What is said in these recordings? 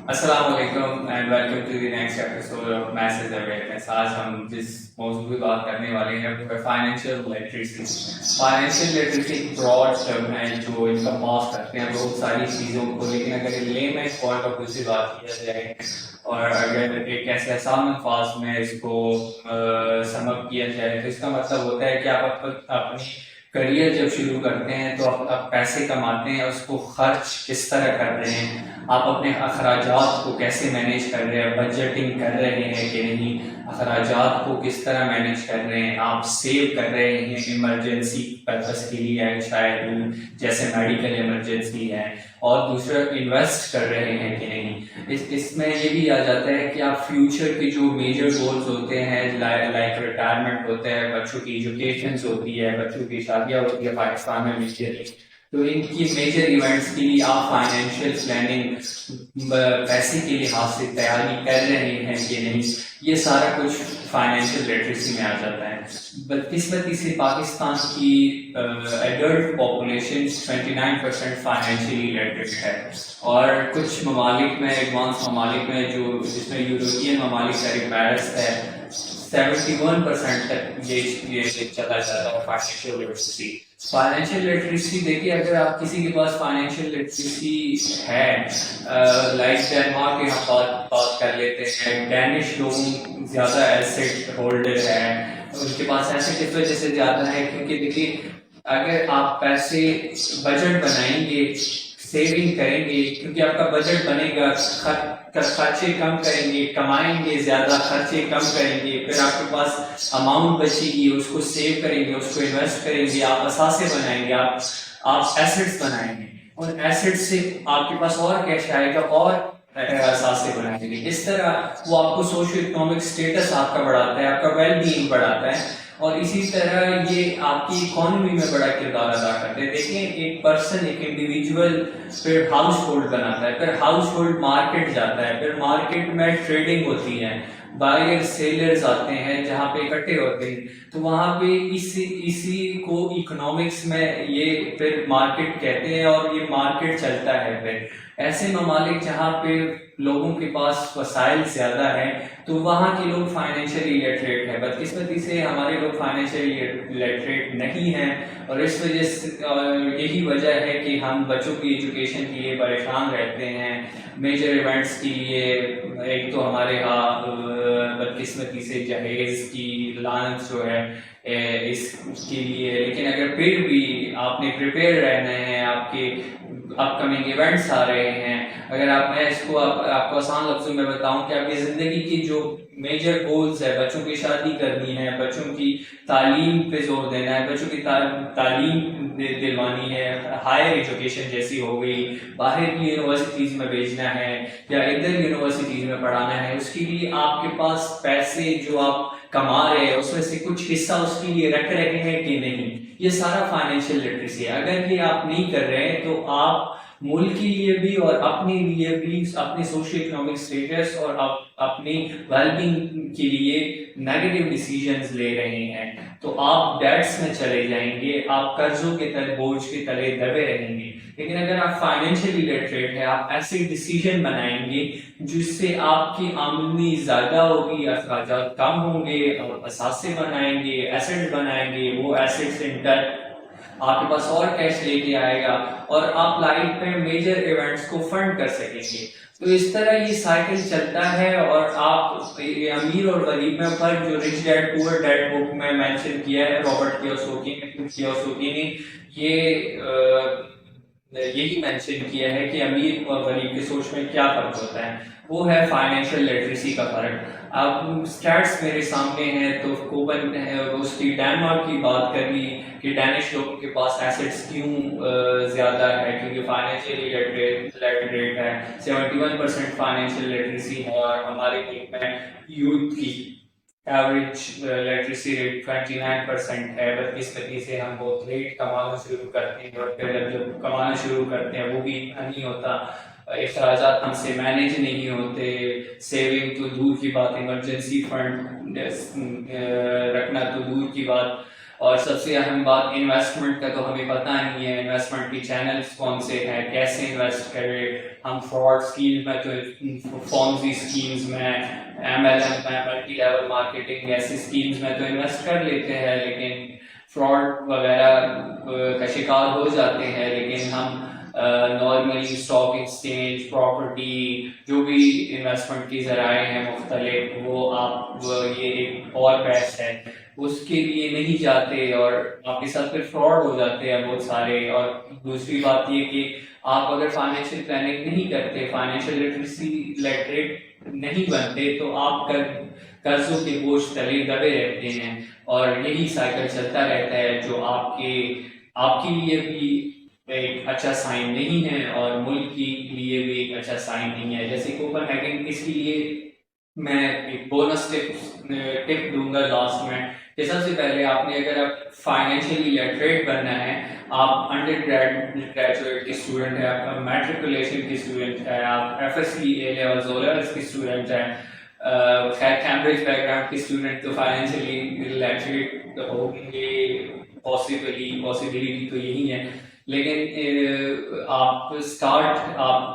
السلام علیکم and welcome to the next episode of Mrs awareness. آج ہم جس موضوع کی بات کرنے والے ہیں وہ ہے فائنینشیل لٹریسی. فائنینشیل لٹریسی ایک براڈ ٹرم ہے جو انکمپاس کرتے ہیں بہت ساری چیزوں کو، لیکن اگر لیمن پوائنٹ آف ویو سے بات کیا جائے اور اگر ایک ایسے آسان الفاظ میں اس کو سم اپ کیا جائے تو اس کا مطلب ہوتا ہے کہ آپ اپنی کریئر جب شروع کرتے ہیں تو آپ پیسے کماتے ہیں، اس کو خرچ کس طرح کر رہے ہیں، آپ اپنے اخراجات کو کیسے مینیج کر رہے ہیں، بجٹنگ کر رہے ہیں کہ نہیں، اخراجات کو کس طرح مینیج کر رہے ہیں، آپ سیو کر رہے ہیں ایمرجنسی پرپس کے لیے، شاید جیسے میڈیکل ایمرجنسی ہے، اور دوسرا انویسٹ کر رہے ہیں کہ نہیں. اس میں یہ بھی آ جاتا ہے کہ آپ فیوچر کے جو میجر گولز ہوتے ہیں لائک ریٹائرمنٹ ہوتا ہے، بچوں کی ایجوکیشنز ہوتی ہے، بچوں کی شادیاں ہوتی ہے پاکستان میں میجرلی، تو ان کی میجر ایونٹس کے لیے آپ فائنینشیل پلاننگ پیسے کے لحاظ سے تیاری کر رہے ہیں کہ نہیں، یہ سارا کچھ فائنینشیل لٹریسی میں آ جاتا ہے. بدقسمتی سے پاکستان کی ایڈلٹ پاپولیشن 29% فائنینشیلی لٹریٹ ہے، اور کچھ ممالک میں، ایڈوانس ممالک میں جو جس میں یوروپین ممالک کا پیرس ہے، 71% تک یہ چلا جاتا ہے فائنینشیل لٹریسی. فائنینشیل لٹریسی دیکھیے، اگر آپ کسی کے پاس فائنینشیل لٹریسی ہے، لائک ڈینمارک کی ہم بات کر لیتے ہیں، ڈینش لوگ زیادہ ایسٹ ہولڈر ہیں، ان کے پاس ایسٹ اس وجہ سے زیادہ ہے کیونکہ دیکھیے اگر آپ پیسے بجٹ بنائیں گے، سیونگ کریں گے، کیونکہ آپ کا بجٹ بنے گا، خرچے کم کریں گے، کمائیں گے زیادہ، خرچے کم کریں گے، پھر آپ کے پاس اماؤنٹ بچے گی، اس کو سیو کریں گے، اس کو انویسٹ کریں گے، آپ اثاثے بنائیں گے، آپ ایسٹس بنائیں گے، ان ایسٹ سے آپ کے پاس اور کیش آئے گا اور اثاثے بنائیں گے. اس طرح وہ آپ کو سوشو اکنامک اسٹیٹس آپ کا بڑھاتا ہے، آپ کا ویل بینگ بڑھاتا ہے، اور اسی طرح یہ آپ کی اکانومی میں بڑا کردار ادا کرتے ہیں. دیکھیں ایک پرسن، ایک انڈیویجول پھر ہاؤس ہولڈ بناتا ہے، پھر ہاؤس ہولڈ مارکیٹ جاتا ہے، پھر مارکیٹ میں ٹریڈنگ ہوتی ہے، بائر سیلرز آتے ہیں جہاں پہ اکٹھے ہوتے ہیں، تو وہاں پہ اسی کو اکنامکس میں یہ پھر مارکیٹ کہتے ہیں، اور یہ مارکیٹ چلتا ہے. پھر ایسے ممالک جہاں پہ لوگوں کے پاس وسائل زیادہ ہیں تو وہاں کے لوگ فائنینشیلی لٹریٹ ہیں. بدقسمتی سے ہمارے لوگ فائنینشیلی لٹریٹ نہیں ہیں، اور اس وجہ سے یہی وجہ ہے کہ ہم بچوں کی ایجوکیشن کے لیے پریشان رہتے ہیں، میجر ایونٹس کے لیے. ایک تو ہمارے ہاں بدقسمتی سے جہیز کی لانت جو ہے اس کے لیے، لیکن اگر پھر بھی آپ نے پریپیئر رہنا ہے، آپ کے اپ کمنگ ایونٹس آ رہے ہیں، اگر میں اس کو آپ کو آسان لفظوں میں بتاؤں کہ آپ کی زندگی کی جو میجر گولز ہے، بچوں کی شادی کرنی ہے، بچوں کی تعلیم پہ زور دینا ہے، بچوں کی تعلیم دلوانی ہے، ہائر ایجوکیشن جیسی ہو گئی، باہر کی یونیورسٹیز میں بھیجنا ہے یا ادھر یونیورسٹیز میں پڑھانا ہے، اس کے لیے آپ کے پاس پیسے جو آپ کما رہے ہیں اس میں سے کچھ حصہ اس کے لیے رکھ رہے ہیں کہ نہیں، یہ سارا فائنینشیل لٹریسی ہے. اگر یہ آپ نہیں کر رہے تو آپ ملک کے لیے بھی اور اپنے لیے بھی، اپنے سوشل اکنامک اسٹیٹس اور اپنی ویل بینگ کے لیے نیگیٹو ڈیسیژنز لے رہے ہیں. تو آپ ڈیٹس میں چلے جائیں گے، آپ قرضوں کے تلے، بوجھ کے تلے دبے رہیں گے. لیکن اگر آپ فائنینشیلی لٹریٹ ہیں، آپ ایسے ڈیسیژن بنائیں گے جس سے آپ کی آمدنی زیادہ ہوگی، اخراجات کم ہوں گے، اور اثاثے بنائیں گے، ایسٹ بنائیں گے، وہ ایسٹس انٹر آپ کے پاس اور کیش لے کے آئے گا، اور آپ لائف میں میجر ایونٹس کو فنڈ کر سکیں گے. تو اس طرح یہ سائیکل چلتا ہے، اور آپ امیر اور غریب میں فرق جو رچ ڈیڈ پور ڈیڈ بک میں مینشن کیا ہے رابرٹ کیوساکی نے یہی مینشن کیا ہے کہ امیر اور غریب کی سوچ میں کیا فرق ہوتا ہے، وہ ہے فائنینشیل لٹریسی کا فرق. اب اسٹیٹس میرے سامنے ہیں تو کوبن اس کی ڈینمارک کی بات کر لی کہ ڈینش لوگوں کے پاس ایسٹس کیوں زیادہ ہے، کیونکہ فائنینشیلی لٹریٹ ہے، 71% فائنینشیل لٹریسی ہے، اور ہمارے ملک میں یوتھ کی ایوریج لٹریسی ریٹ 29% ہے. بدقسمتی سے ہم بہت لیٹ کمانا شروع کرتے ہیں، اور پھر جب کمانا شروع کرتے ہیں وہ بھی اتنا نہیں ہوتا، اخراجات ہم سے مینیج نہیں ہوتے، سیونگ تو دور کی بات، ایمرجنسی فنڈ رکھنا تو دور کی بات. اور سب سے اہم بات انویسٹمنٹ کا تو ہمیں پتہ نہیں ہے انویسٹمنٹ کی چینلز کون سے ہیں, کیسے انویسٹ کرے. ہم فراڈ اسکیم میں تو فونزی اسکیمز میں MLM میں ملٹی لیول مارکیٹنگ ایسی اسکیمز میں تو انویسٹ کر لیتے ہیں, لیکن فراڈ وغیرہ کا شکار ہو جاتے ہیں. لیکن ہم نارملی اسٹاک ایکسچینج, پراپرٹی, جو بھی انویسٹمنٹ کی ذرائع ہیں مختلف, وہ آپ یہ ایک اور بیسٹ ہے, اس کے لیے نہیں جاتے اور آپ کے ساتھ پھر فراڈ ہو جاتے ہیں بہت سارے. اور دوسری بات یہ کہ آپ اگر فائنینشیل پلاننگ نہیں کرتے, فائنینشیل لٹریسی لٹریٹ نہیں بنتے, تو آپ قرضوں کے بوجھ تلے دبے رہتے ہیں اور یہی سائیکل چلتا رہتا ہے, جو آپ کے لیے بھی ایک اچھا سائن نہیں ہے اور ملک کے لیے بھی ایک اچھا سائن نہیں ہے. جیسے کوپن ہیگن, اس کے لیے میں ایک بونس ٹپ دوں گا لاسٹ میں, کہ سب سے پہلے آپ نے اگر فائنینشیلی لٹریٹ بننا ہے, آپ انڈر گریجویٹ کے اسٹوڈنٹ ہیں, آپ میٹریکولیشن کے اسٹوڈنٹ ہیں, آپ FSC A levels O levels کے اسٹوڈنٹ ہیں, خیر کیمبرج بیک گراؤنڈ کے اسٹوڈنٹ تو فائنینشیلی لٹریٹ ہوں گے, پاسبلٹی تو یہی ہے. لیکن آپ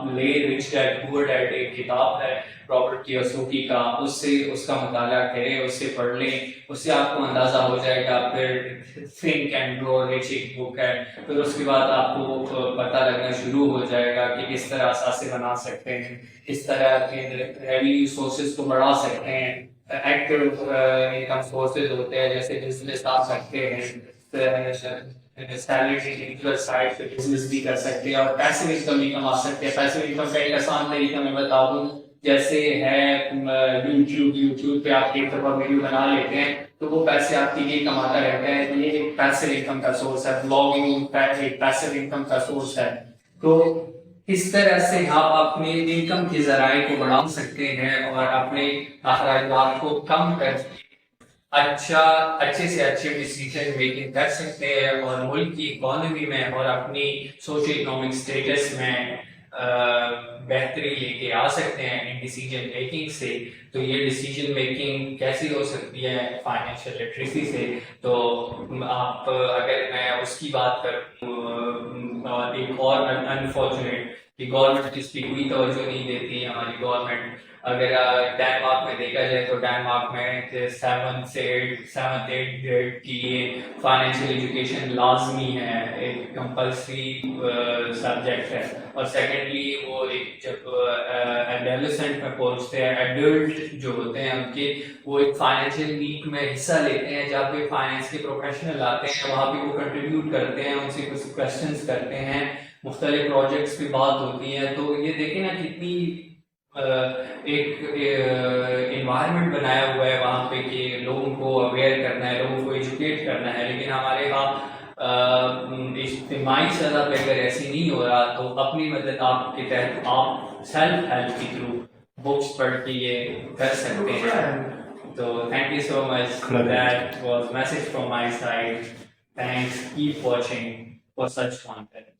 لے رچ ڈیڈ پور ڈیڈ ایک کتاب ہے رابرٹ کیوساکی کا, اس کا مطالعہ کریں, اس سے پڑھ لیں, اس سے آپ کو اندازہ ہو جائے گا. پھر تھنک اینڈ گرو رچ ایک بک ہے, پھر اس کے بعد آپ کو پتہ لگنا شروع ہو جائے گا کہ کس طرح اثاثے بنا سکتے ہیں, کس طرح کے ریونیو سورسز کو بڑھا سکتے ہیں. ایکٹیو انکم سورسز ہوتے ہیں, جیسے بزنس آ سکتے ہیں, سیلری انڈیویجول سائڈ پہ بزنس بھی کر سکتے ہیں, اور پیسو انکم بھی کما سکتے ہیں. پیسو انکم کا ایک آسان طریقہ میں بتا دوں, جیسے ہے یوٹیوب پہ آپ ایک دفعہ ویڈیو بنا لیتے ہیں تو وہ پیسے آپ کے لیے کماتا رہتا ہے. یہ ایک پیسو انکم کا سورس ہے. بلاگنگ ایک پیسو انکم کا سورس ہے. تو اس طرح سے آپ اپنے انکم کے ذرائع کو بڑھا سکتے ہیں اور اپنے اخراجات کو کم کر اچھے سے اچھے ڈیسیجن میکنگ کر سکتے ہیں, اور ملک کی اکانومی میں اور اپنی سوشل اکنامک اسٹیٹس میں بہتری لے کے آ سکتے ہیں ان ڈیسیجن میکنگ سے. تو یہ ڈیسیجن میکنگ کیسی ہو سکتی ہے فائنینشیل لٹریسی سے؟ تو آپ اگر میں اس کی بات کروں, ایک اور انفارچونیٹ کہ گورنمنٹ اس پہ کوئی توجہ نہیں دیتی. ہماری گورنمنٹ, اگر ڈینمارک میں دیکھا جائے تو ڈینمارک میں 7th 8th گریڈ کی یہ فائنینشیل ایجوکیشن لازمی ہے, ایک کمپلسری سبجیکٹ ہے. اور سیکنڈلی وہ ایک جب ایڈولسنٹ میں پہنچتے ہیں, ایڈلٹ جو ہوتے ہیں ان کے, وہ ایک فائنینشیل ویک میں حصہ لیتے ہیں جہاں پہ فائنینس کے پروفیشنل آتے ہیں, وہاں پہ وہ کنٹریبیوٹ کرتے ہیں, ان سے کچھ کویشچنس کرتے ہیں, مختلف پروجیکٹس پہ بات ہوتی ہے. تو یہ دیکھیں نا کتنی ایک انوائرمنٹ بنایا ہوا ہے وہاں پہ کہ لوگوں کو اویئر کرنا ہے, لوگوں کو ایجوکیٹ کرنا ہے. لیکن ہمارے یہاں اجتماعی سطح پہ اگر ایسی نہیں ہو رہا تو اپنی مدد آپ کے تحت آپ سیلف ہیلپ کے تھرو بکس پڑھ کے یہ کر سکتے ہیں. تو thank you so much, that was message from my side. Thanks, keep watching for such content.